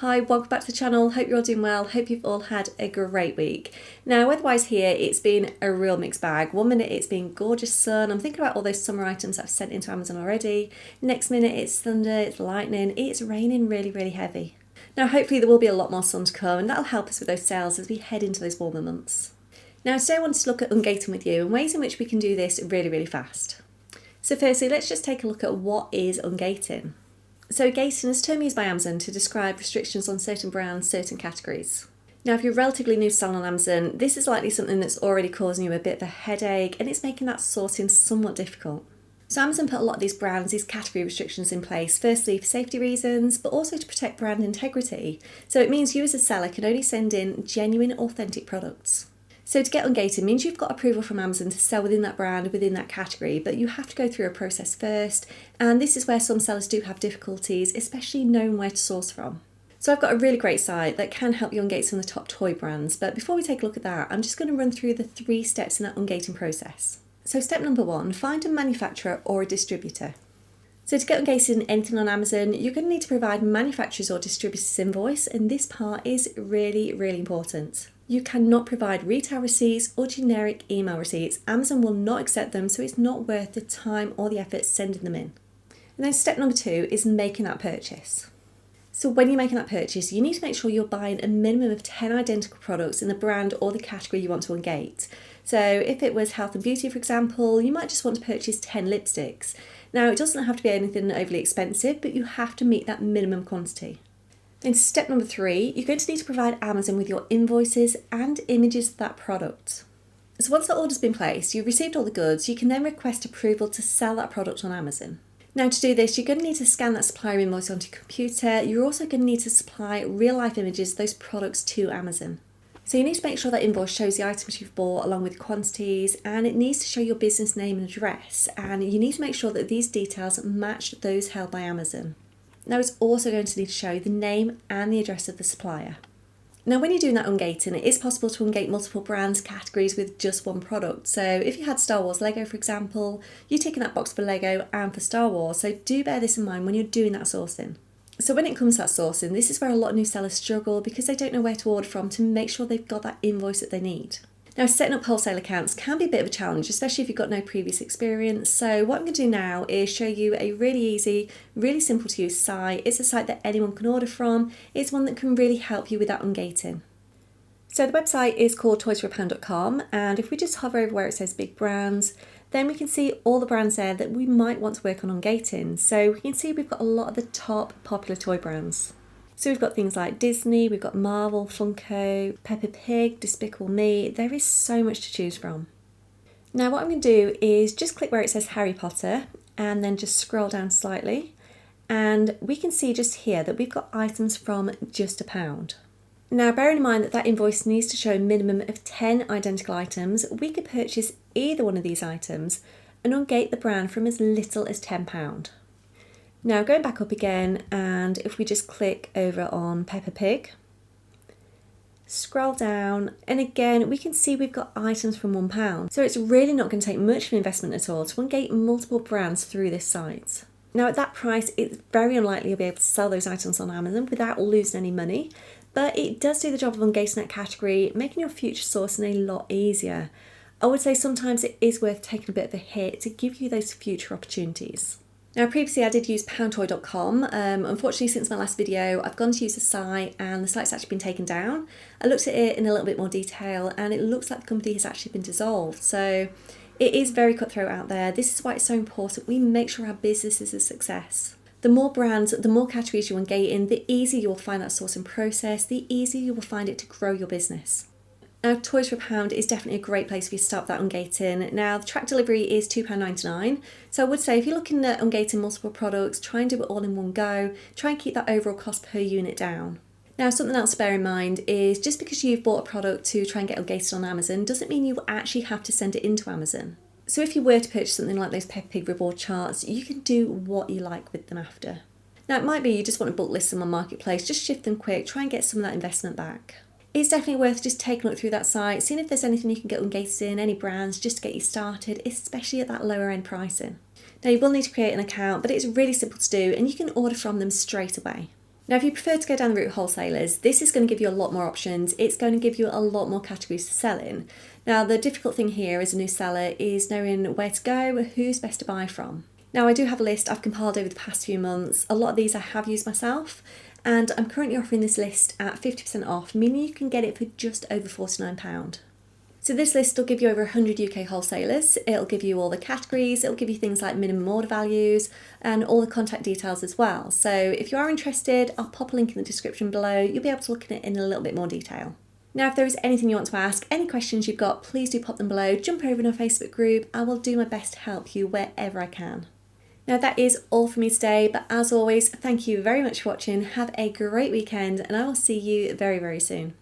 Hi, welcome back to the channel. Hope you're all doing well. Hope you've all had a great week. Now, weather-wise here, it's been a real mixed bag. One minute it's been gorgeous sun. I'm thinking about all those summer items that I've sent into Amazon already. Next minute it's thunder, it's lightning, it's raining really heavy. Now, hopefully there will be a lot more sun to come and that'll help us with those sales as we head into those warmer months. Now, today I wanted to look at ungating with you and ways in which we can do this really fast. So firstly, let's just take a look at what is ungating. So gating is a term used by Amazon to describe restrictions on certain brands, certain categories. Now, if you're relatively new to selling on Amazon, this is likely something that's already causing you a bit of a headache and it's making that sourcing somewhat difficult. So Amazon put a lot of these brands, these category restrictions in place, firstly for safety reasons, but also to protect brand integrity. So it means you as a seller can only send in genuine, authentic products. So to get ungated means you've got approval from Amazon to sell within that brand, within that category, but you have to go through a process first. And this is where some sellers do have difficulties, especially knowing where to source from. So I've got a really great site that can help you ungate some of the top toy brands. But before we take a look at that, I'm just going to run through the 3 steps in that ungating process. So step number 1, find a manufacturer or a distributor. So to get ungated in anything on Amazon, you're going to need to provide manufacturers or distributors invoice, and this part is really important. You cannot provide retail receipts or generic email receipts. Amazon will not accept them, so it's not worth the time or the effort sending them in. And then step number 2 is making that purchase. So when you're making that purchase, you need to make sure you're buying a minimum of 10 identical products in the brand or the category you want to ungate. So if it was health and beauty, for example, you might just want to purchase 10 lipsticks. Now, it doesn't have to be anything overly expensive, but you have to meet that minimum quantity. In step number 3, you're going to need to provide Amazon with your invoices and images of that product. So once that order's been placed, you've received all the goods, you can then request approval to sell that product on Amazon. Now, to do this, you're going to need to scan that supplier invoice onto your computer. You're also going to need to supply real-life images of those products to Amazon. So you need to make sure that invoice shows the items you've bought along with quantities, and it needs to show your business name and address, and you need to make sure that these details match those held by Amazon. Now, it's also going to need to show the name and the address of the supplier. Now, when you're doing that ungating, it is possible to ungate multiple brands, categories with just one product. So if you had Star Wars Lego, for example, you're ticking that box for Lego and for Star Wars. So do bear this in mind when you're doing that sourcing. So when it comes to that sourcing, this is where a lot of new sellers struggle because they don't know where to order from to make sure they've got that invoice that they need. Now, setting up wholesale accounts can be a bit of a challenge, especially if you've got no previous experience. So what I'm going to do now is show you a really easy, really simple to use site. It's a site that anyone can order from. It's one that can really help you with that ungating. So the website is called Toysreplan.com, and if we just hover over where it says big brands, then we can see all the brands there that we might want to work on ungating. So we can see we've got a lot of the top popular toy brands. So we've got things like Disney, we've got Marvel, Funko, Peppa Pig, Despicable Me. There is so much to choose from. Now what I'm going to do is just click where it says Harry Potter and then just scroll down slightly. And we can see just here that we've got items from just £1. Now, bearing in mind that that invoice needs to show a minimum of 10 identical items, we could purchase either one of these items and ungate the brand from as little as £10. Now going back up again, and if we just click over on Peppa Pig, scroll down, and again we can see we've got items from £1. So it's really not going to take much of an investment at all to ungate multiple brands through this site. Now at that price, it's very unlikely you'll be able to sell those items on Amazon without losing any money, but it does do the job of ungating that category, making your future sourcing a lot easier. I would say sometimes it is worth taking a bit of a hit to give you those future opportunities. Now previously I did use poundtoy.com. Unfortunately, since my last video, I've gone to use the site and the site's actually been taken down. I looked at it in a little bit more detail and it looks like the company has actually been dissolved. So it is very cutthroat out there. This is why it's so important we make sure our business is a success. The more brands, the more categories you ungate in, the easier you will find that sourcing process, the easier you will find it to grow your business. Now, Toys for a Pound is definitely a great place for you to start that ungating. Now, the track delivery is £2.99. So I would say if you're looking at ungating multiple products, try and do it all in one go. Try and keep that overall cost per unit down. Now, something else to bear in mind is just because you've bought a product to try and get ungated on Amazon doesn't mean you actually have to send it into Amazon. So if you were to purchase something like those Peppa Pig reward charts, you can do what you like with them after. Now, it might be you just want to bulk list them on Marketplace, just shift them quick, try and get some of that investment back. It's definitely worth just taking a look through that site, seeing if there's anything you can get ungated in, any brands, just to get you started, especially at that lower end pricing. Now you will need to create an account, but it's really simple to do and you can order from them straight away. Now, if you prefer to go down the route of wholesalers, this is going to give you a lot more options. It's going to give you a lot more categories to sell in. Now, the difficult thing here as a new seller is knowing where to go, who's best to buy from. Now, I do have a list I've compiled over the past few months. A lot of these I have used myself, and I'm currently offering this list at 50% off, meaning you can get it for just over £49. So this list will give you over 100 UK wholesalers. It'll give you all the categories, it'll give you things like minimum order values and all the contact details as well. So if you are interested, I'll pop a link in the description below. You'll be able to look at it in a little bit more detail. Now, if there is anything you want to ask, any questions you've got, please do pop them below. Jump over in our Facebook group. I will do my best to help you wherever I can. Now, that is all for me today, but as always, thank you very much for watching. Have a great weekend, and I will see you very, very soon.